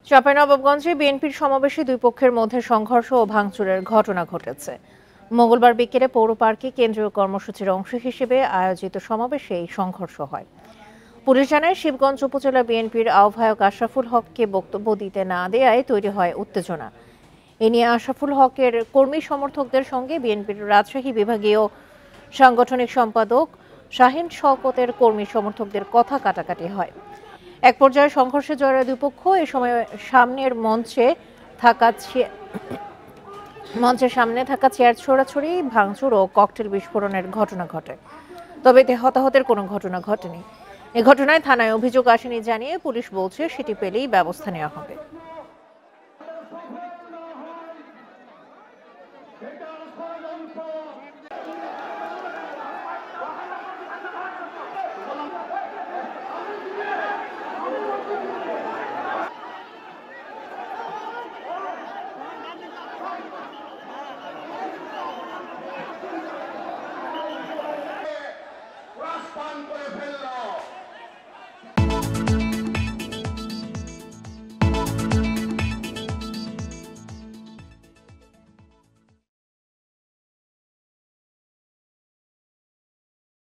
চাঁপাইনবাবগঞ্জে বিএনপির সমাবেশে দুই পক্ষের মধ্যে সংঘর্ষ ও ভাঙচুরের ঘটনা ঘটেছে। মঙ্গলবার বিকেলে পৌর পার্কে কেন্দ্রীয় কর্মসূচির অংশ হিসেবে আয়োজিত সমাবেশে এই সংঘর্ষ হয়। পুলিশ জানায়, শিবগঞ্জ উপজেলা বিএনপির আহ্বায়ক আশরাফুল হককে বক্তব্য দিতে না দেয়ায় তৈরি হয় উত্তেজনা। এ নিয়ে আশরাফুল হকের কর্মী সমর্থকদের সঙ্গে বিএনপির রাজশাহী বিভাগীয় সাংগঠনিক সম্পাদক শাহীন শওকতের কর্মী সমর্থকদের কথা কাটাকাটি হয়। এক পর্যায়ে সংঘর্ষে জড়ায় দুই পক্ষ। এ সময় মঞ্চের সামনে থাকা চেয়ার ছোড়াছুড়ি, ভাঙচুর ও ককটেল বিস্ফোরণের ঘটনা ঘটে। তবে এতে হতাহতের কোনো ঘটনা ঘটেনি। এ ঘটনায় থানায় অভিযোগ আসেনি জানিয়ে পুলিশ বলছে, সেটি পেলেই ব্যবস্থা নেওয়া হবে।